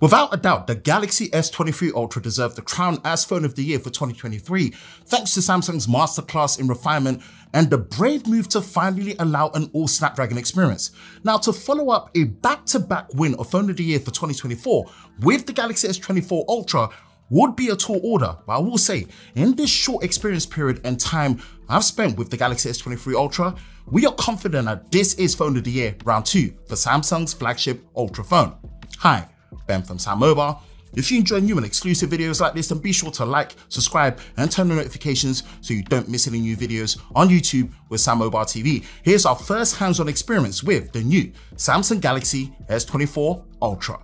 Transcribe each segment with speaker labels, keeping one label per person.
Speaker 1: Without a doubt, the Galaxy S23 Ultra deserved the crown as phone of the year for 2023, thanks to Samsung's masterclass in refinement and the brave move to finally allow an all-Snapdragon experience. Now, to follow up a back-to-back win of phone of the year for 2024 with the Galaxy S24 Ultra would be a tall order, but I will say, in this short experience period and time I've spent with the Galaxy S23 Ultra, we are confident that this is phone of the year round 2 for Samsung's flagship Ultra phone. Hi, Ben from SamMobile. If you enjoy new and exclusive videos like this, then be sure to like, subscribe, and turn on notifications so you don't miss any new videos on YouTube with SamMobile TV. Here's our first hands-on experience with the new Samsung Galaxy S24 Ultra.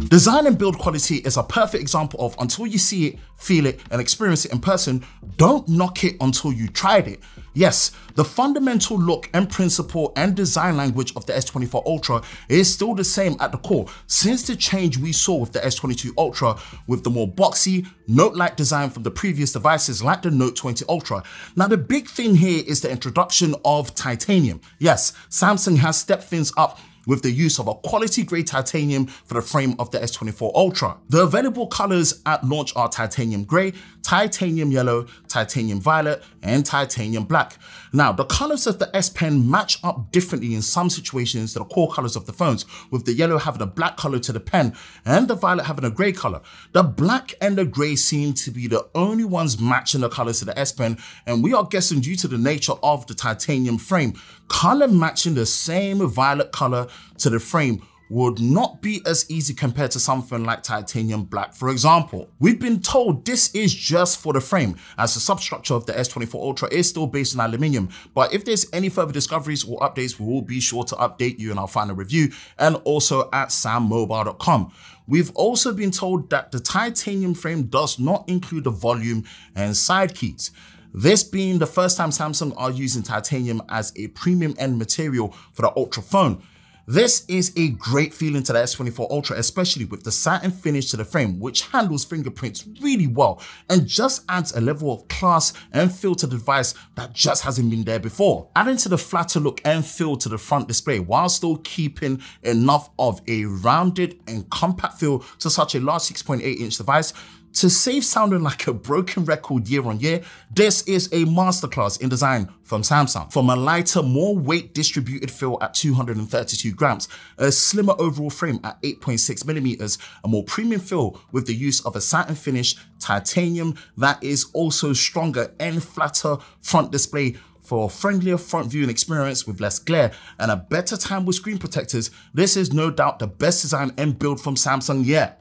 Speaker 1: Design and build quality is a perfect example of until you see it, feel it, and experience it in person, don't knock it until you tried it. Yes, the fundamental look and principle and design language of the S24 Ultra is still the same at the core since the change we saw with the S22 Ultra with the more boxy, Note-like design from the previous devices like the Note 20 Ultra. Now the big thing here is the introduction of titanium. Yes, Samsung has stepped things up with the use of a quality grade titanium for the frame of the S24 Ultra. The available colors at launch are titanium gray, titanium yellow, titanium violet, and titanium black. Now, the colors of the S Pen match up differently in some situations to the core colors of the phones, with the yellow having a black color to the pen and the violet having a gray color. The black and the gray seem to be the only ones matching the colors to the S Pen, and we are guessing due to the nature of the titanium frame, color matching the same violet color to the frame would not be as easy compared to something like titanium black, for example. We've been told this is just for the frame, as the substructure of the S24 Ultra is still based on aluminium, but if there's any further discoveries or updates, we will be sure to update you in our final review and also at SamMobile.com. We've also been told that the titanium frame does not include the volume and side keys. This being the first time Samsung are using titanium as a premium end material for the Ultra phone. This is a great feeling to the S24 Ultra, especially with the satin finish to the frame, which handles fingerprints really well and just adds a level of class and feel to the device that just hasn't been there before. Adding to the flatter look and feel to the front display while still keeping enough of a rounded and compact feel to such a large 6.8-inch device. To save sounding like a broken record year on year, this is a masterclass in design from Samsung. From a lighter, more weight distributed feel at 232 grams, a slimmer overall frame at 8.6 millimeters, a more premium feel with the use of a satin finish, titanium that is also stronger and flatter front display for a friendlier front viewing experience with less glare and a better time with screen protectors. This is no doubt the best design and build from Samsung yet.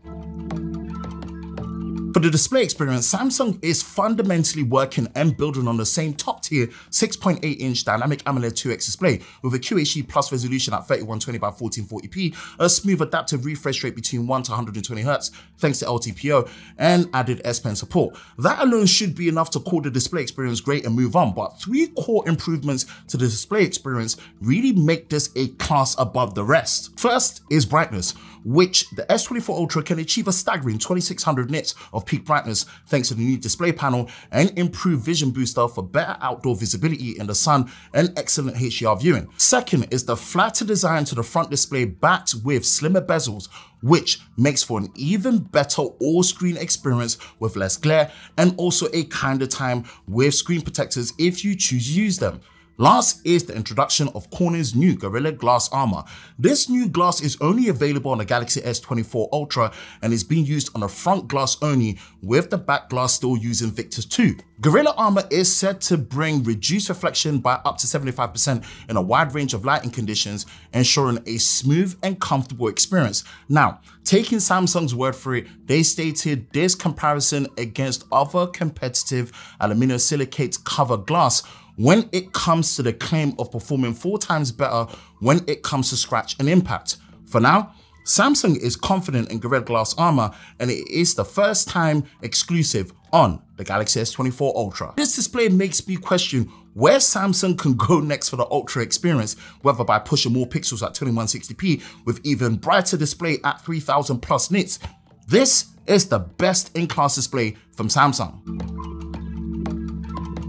Speaker 1: For the display experience, Samsung is fundamentally working and building on the same top-tier 6.8-inch dynamic AMOLED 2X display with a QHD plus resolution at 3120 by 1440p, a smooth adaptive refresh rate between 1 to 120 Hz thanks to LTPO, and added S Pen support. That alone should be enough to call the display experience great and move on, but 3 core improvements to the display experience really make this a class above the rest. First is brightness, which the S24 Ultra can achieve a staggering 2600 nits of peak brightness thanks to the new display panel and improved vision booster for better outdoor visibility in the sun and excellent HDR viewing. Second is the flatter design to the front display backed with slimmer bezels, which makes for an even better all-screen experience with less glare and also a kinder time with screen protectors if you choose to use them. Last is the introduction of Corning's new Gorilla Glass armor. This new glass is only available on the Galaxy S24 Ultra and is being used on the front glass only, with the back glass still using Victus 2. Gorilla armor is said to bring reduced reflection by up to 75% in a wide range of lighting conditions, ensuring a smooth and comfortable experience. Now, taking Samsung's word for it, they stated this comparison against other competitive aluminum silicate covered glass when it comes to the claim of performing 4 times better when it comes to scratch and impact. For now, Samsung is confident in Gorilla Glass armor, and it is the first time exclusive on the Galaxy S24 Ultra. This display makes me question where Samsung can go next for the Ultra experience, whether by pushing more pixels at 2160p with even brighter display at 3000 plus nits. This is the best in-class display from Samsung.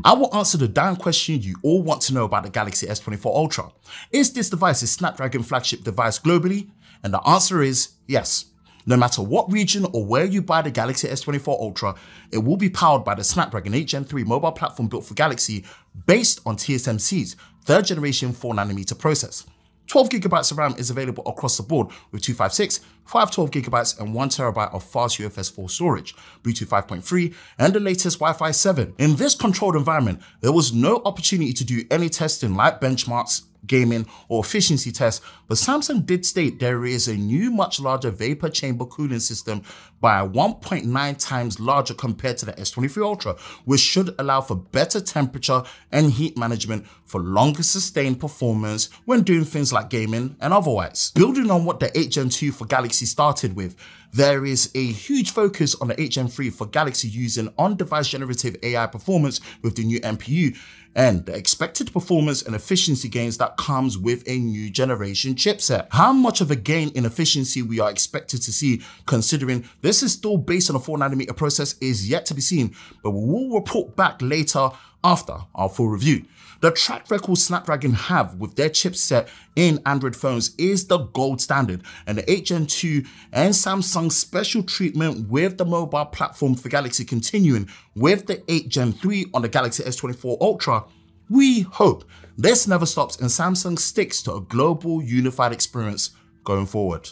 Speaker 1: I will answer the damn question you all want to know about the Galaxy S24 Ultra. Is this device a Snapdragon flagship device globally? And the answer is yes. No matter what region or where you buy the Galaxy S24 Ultra, it will be powered by the Snapdragon 8 Gen 3 mobile platform built for Galaxy based on TSMC's 3rd generation 4nm process. 12GB of RAM is available across the board with 256, 512GB and 1TB of fast UFS 4 storage, Bluetooth 5.3 and the latest Wi-Fi 7. In this controlled environment, there was no opportunity to do any testing like benchmarks, gaming or efficiency tests, but Samsung did state there is a new much larger vapor chamber cooling system by 1.9 times larger compared to the S23 Ultra, which should allow for better temperature and heat management for longer sustained performance when doing things like gaming and otherwise. Building on what the 8 Gen 2 for Galaxy started with, there is a huge focus on the 8 Gen 3 for Galaxy using on-device generative AI performance with the new NPU and the expected performance and efficiency gains that comes with a new generation chipset. How much of a gain in efficiency we are expected to see, considering this is still based on a 4nm process, is yet to be seen, but we will report back later after our full review. The track record Snapdragon have with their chipset in Android phones is the gold standard, and the 8 Gen 2 and Samsung's special treatment with the mobile platform for Galaxy continuing with the 8 Gen 3 on the Galaxy S24 Ultra, we hope this never stops and Samsung sticks to a global unified experience going forward.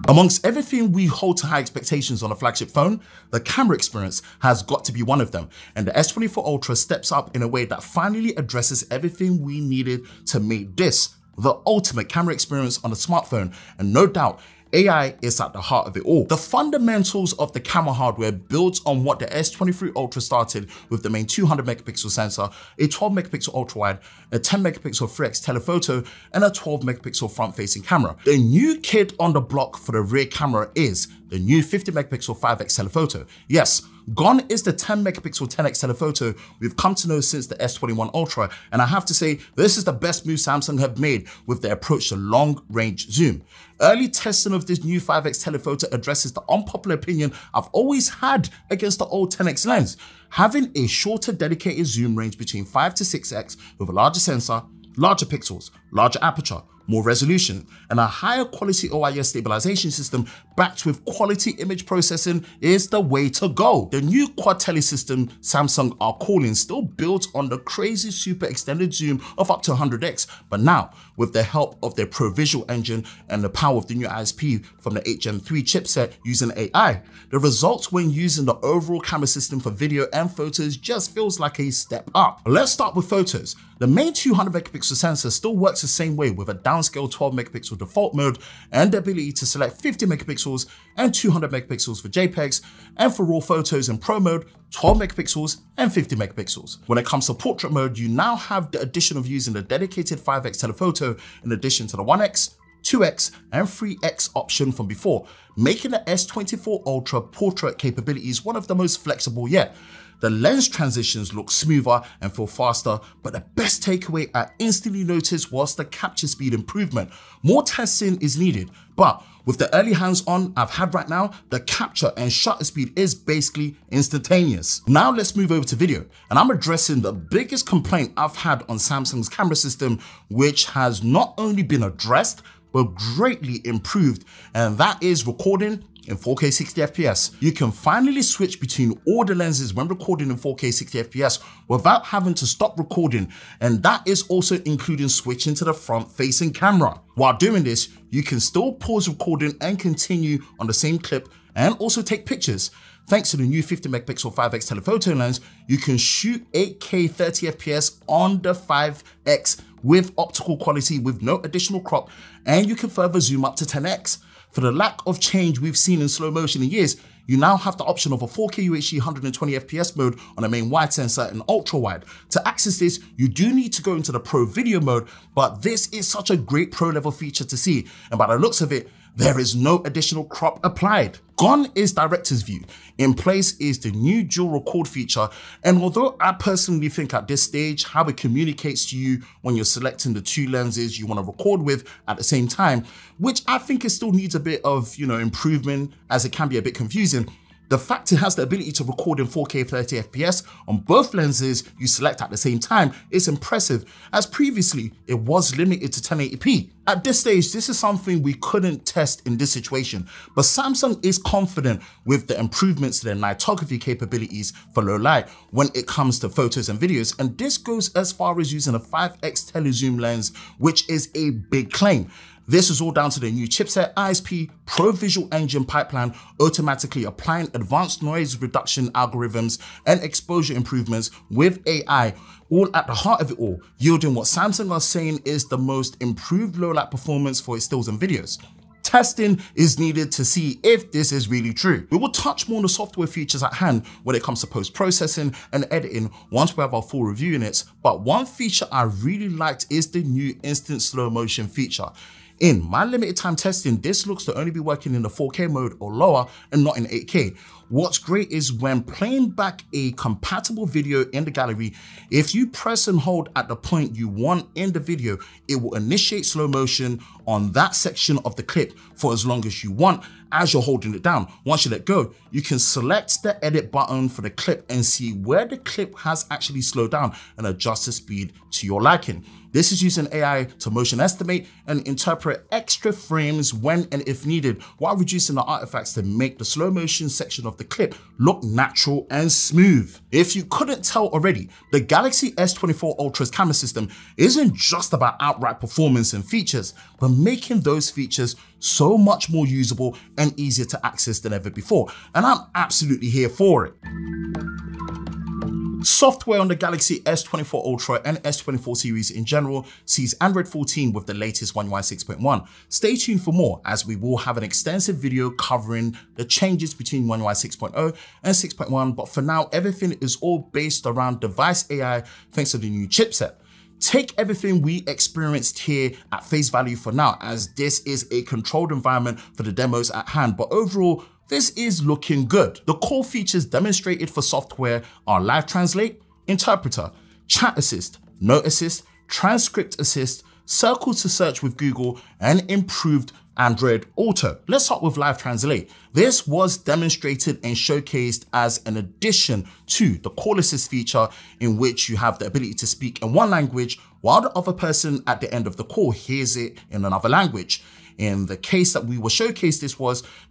Speaker 1: Amongst everything we hold to high expectations on a flagship phone, the camera experience has got to be one of them, and the S24 Ultra steps up in a way that finally addresses everything we needed to make this the ultimate camera experience on a smartphone, and no doubt, AI is at the heart of it all. The fundamentals of the camera hardware builds on what the S23 Ultra started with the main 200 megapixel sensor, a 12 megapixel ultra wide, a 10 megapixel 3x telephoto, and a 12 megapixel front facing camera. The new kid on the block for the rear camera is the new 50 megapixel 5x telephoto. Yes, gone is the 10 megapixel 10x telephoto we've come to know since the S21 Ultra, and I have to say this is the best move Samsung have made with their approach to long range zoom. Early testing of this new 5x telephoto addresses the unpopular opinion I've always had against the old 10x lens, having a shorter dedicated zoom range between 5 to 6x with a larger sensor, larger pixels, larger aperture, more resolution, and a higher quality OIS stabilization system backed with quality image processing is the way to go. The new quad tele system Samsung are calling still builds on the crazy super extended zoom of up to 100x, but now with the help of their Pro Visual engine and the power of the new ISP from the 8 Gen 3 chipset using AI, the results when using the overall camera system for video and photos just feels like a step up. Let's start with photos. The main 200 megapixel sensor still works the same way with a downscale 12 megapixel default mode and the ability to select 50 megapixels and 200 megapixels for JPEGs, and for raw photos in Pro mode, 12 megapixels and 50 megapixels. When it comes to portrait mode, you now have the addition of using the dedicated 5x telephoto in addition to the 1x, 2x and 3x option from before, making the S24 Ultra portrait capabilities one of the most flexible yet. The lens transitions look smoother and feel faster, but the best takeaway I instantly noticed was the capture speed improvement. More testing is needed, but with the early hands-on I've had right now, the capture and shutter speed is basically instantaneous. Now let's move over to video, and I'm addressing the biggest complaint I've had on Samsung's camera system, which has not only been addressed, but greatly improved, and that is recording in 4K 60fps. You can finally switch between all the lenses when recording in 4K 60fps without having to stop recording, and that is also including switching to the front facing camera. While doing this, you can still pause recording and continue on the same clip and also take pictures. Thanks to the new 50 megapixel 5x telephoto lens, you can shoot 8K 30fps on the 5x with optical quality with no additional crop, and you can further zoom up to 10x. For the lack of change we've seen in slow motion in years, you now have the option of a 4K UHD 120fps mode on the main wide sensor and ultra wide. To access this, you do need to go into the Pro Video mode, but this is such a great pro level feature to see, and by the looks of it, there is no additional crop applied. Gone is director's view. In place is the new dual record feature, and although I personally think at this stage how it communicates to you when you're selecting the two lenses you want to record with at the same time, which I think it still needs a bit of improvement as it can be a bit confusing, The fact it has the ability to record in 4K 30 FPS on both lenses you select at the same time is impressive, as previously it was limited to 1080p. At this stage, this is something we couldn't test in this situation, but Samsung is confident with the improvements to their nightography capabilities for low light when it comes to photos and videos, and this goes as far as using a 5x telezoom lens, which is a big claim. This is all down to the new chipset, ISP, Pro Visual Engine pipeline, automatically applying advanced noise reduction algorithms and exposure improvements with AI, all at the heart of it all, yielding what Samsung are saying is the most improved low light performance for its stills and videos. Testing is needed to see if this is really true. We will touch more on the software features at hand when it comes to post-processing and editing once we have our full review units, but one feature I really liked is the new instant slow motion feature. In my limited time testing, this looks to only be working in the 4K mode or lower and not in 8K. What's great is when playing back a compatible video in the gallery, if you press and hold at the point you want in the video, it will initiate slow motion on that section of the clip for as long as you want as you're holding it down. Once you let go, you can select the edit button for the clip and see where the clip has actually slowed down and adjust the speed to your liking. This is using AI to motion estimate and interpret extra frames when and if needed, while reducing the artifacts to make the slow motion section of the clip look natural and smooth. If you couldn't tell already, the Galaxy S24 Ultra's camera system isn't just about outright performance and features, but making those features so much more usable and easier to access than ever before, and I'm absolutely here for it. Software on the Galaxy S24 Ultra and S24 series in general sees Android 14 with the latest One UI 6.1. Stay tuned for more, as we will have an extensive video covering the changes between One UI 6.0 and 6.1, but for now, everything is all based around device AI thanks to the new chipset. Take everything we experienced here at face value for now, as this is a controlled environment for the demos at hand, but overall, this is looking good. The core features demonstrated for software are Live Translate, Interpreter, Chat Assist, Note Assist, Transcript Assist, Circle to Search with Google, and improved Android Auto. Let's start with Live Translate. This was demonstrated and showcased as an addition to the Call Assist feature, in which you have the ability to speak in one language while the other person at the end of the call hears it in another language. In the case that we were showcased,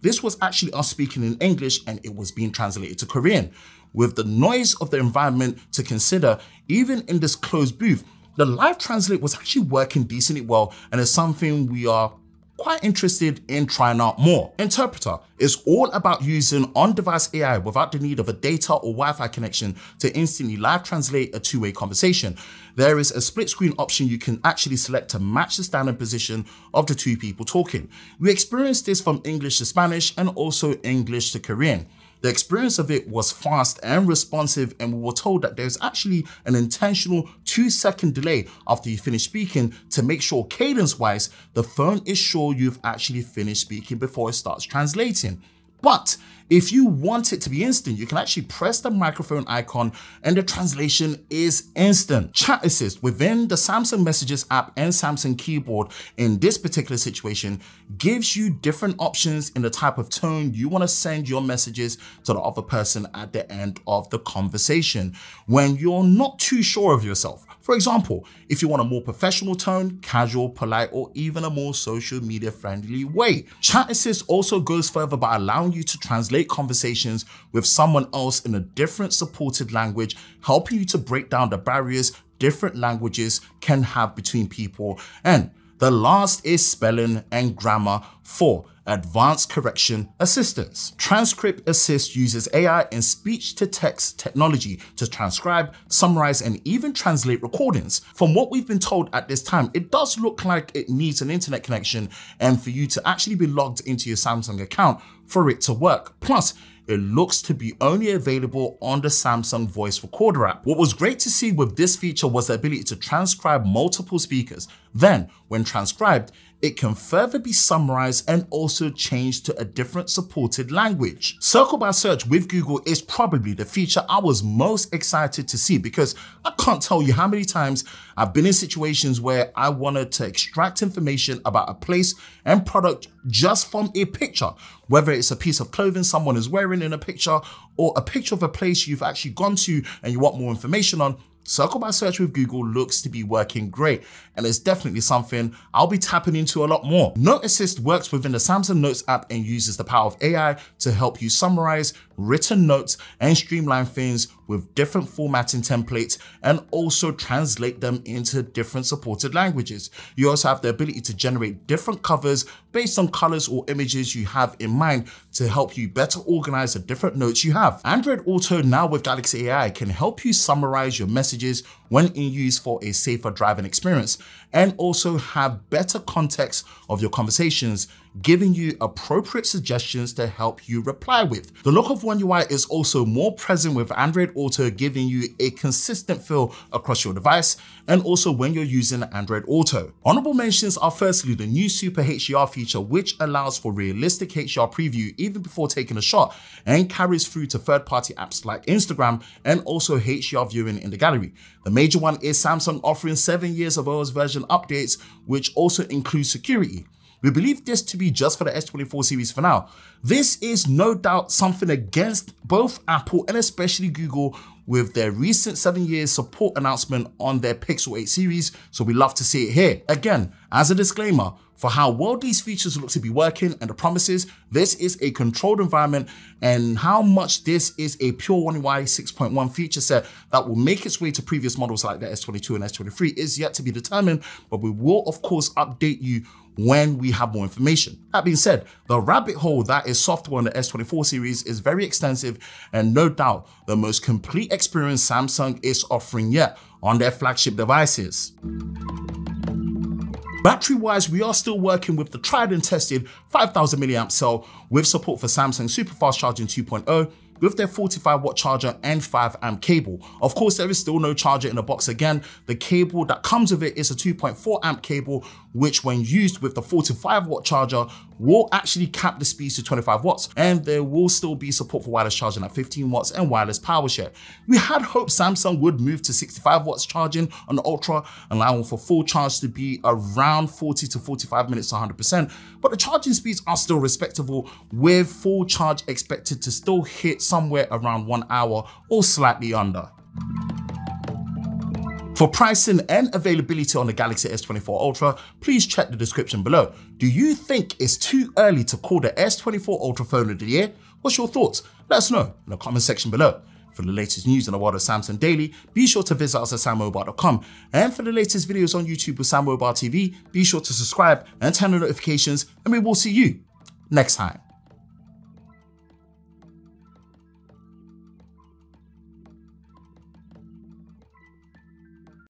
Speaker 1: this was actually us speaking in English and it was being translated to Korean. With the noise of the environment to consider, even in this closed booth, the Live Translate was actually working decently well, and is something we are quite interested in trying out more. Interpreter is all about using on-device AI without the need of a data or Wi-Fi connection to instantly live translate a two-way conversation. There is a split screen option you can actually select to match the standing position of the two people talking. We experienced this from English to Spanish and also English to Korean. The experience of it was fast and responsive, and we were told that there's actually an intentional 2-second delay after you finish speaking to make sure cadence-wise, the phone is sure you've actually finished speaking before it starts translating. But if you want it to be instant, you can actually press the microphone icon and the translation is instant. Chat Assist within the Samsung Messages app and Samsung keyboard in this particular situation gives you different options in the type of tone you want to send your messages to the other person at the end of the conversation when you're not too sure of yourself. For example, if you want a more professional tone, casual, polite, or even a more social media friendly way. Chat Assist also goes further by allowing you to translate conversations with someone else in a different supported language, helping you to break down the barriers different languages can have between people. And the last is spelling and grammar for advanced correction assistance. Transcript Assist uses AI and speech-to-text technology to transcribe, summarize, and even translate recordings. From what we've been told at this time, it does look like it needs an internet connection and for you to actually be logged into your Samsung account for it to work. Plus, it looks to be only available on the Samsung Voice Recorder app. What was great to see with this feature was the ability to transcribe multiple speakers. Then, when transcribed, it can further be summarized and also changed to a different supported language. Circle by search with Google is probably the feature I was most excited to see, because I can't tell you how many times I've been in situations where I wanted to extract information about a place and product just from a picture, whether it's a piece of clothing someone is wearing in a picture or a picture of a place you've actually gone to and you want more information on. Circle by search with Google looks to be working great, and it's definitely something I'll be tapping into a lot more. Note Assist works within the Samsung Notes app and uses the power of AI to help you summarize written notes and streamline things with different formatting templates and also translate them into different supported languages. You also have the ability to generate different covers based on colors or images you have in mind to help you better organize the different notes you have. Android Auto now with Galaxy AI can help you summarize your messages when in use for a safer driving experience, and also have better context of your conversations, giving you appropriate suggestions to help you reply with. The look of One UI is also more present with Android Auto, giving you a consistent feel across your device and also when you're using Android Auto. Honorable mentions are firstly the new Super HDR feature, which allows for realistic HDR preview even before taking a shot and carries through to third-party apps like Instagram and also HDR viewing in the gallery. The major one is Samsung offering 7 years of OS version updates, which also includes security. We believe this to be just for the S24 series for now. This is no doubt something against both Apple and especially Google with their recent 7 years support announcement on their Pixel 8 series, so we love to see it here. Again, as a disclaimer, for how well these features look to be working and the promises, this is a controlled environment, and how much this is a pure One UI 6.1 feature set that will make its way to previous models like the S22 and S23 is yet to be determined, but we will of course update you when we have more information. That being said, the rabbit hole that is software on the S24 series is very extensive and no doubt the most complete experience Samsung is offering yet on their flagship devices. Battery wise, we are still working with the tried and tested 5000 mAh cell with support for Samsung Super Fast Charging 2.0 with their 45-watt charger and 5-amp cable. Of course, there is still no charger in the box again. The cable that comes with it is a 2.4-amp cable, which when used with the 45-watt charger will actually cap the speeds to 25 watts, and there will still be support for wireless charging at 15 watts and wireless power share. We had hoped Samsung would move to 65 watts charging on the Ultra, allowing for full charge to be around 40 to 45 minutes to 100%, but the charging speeds are still respectable, with full charge expected to still hit somewhere around 1 hour or slightly under. For pricing and availability on the Galaxy S24 Ultra, please check the description below. Do you think it's too early to call the S24 Ultra phone of the year? What's your thoughts? Let us know in the comment section below. For the latest news in the world of Samsung daily, be sure to visit us at SamMobile.com. And for the latest videos on YouTube with SamMobile TV, be sure to subscribe and turn on notifications, and we will see you next time.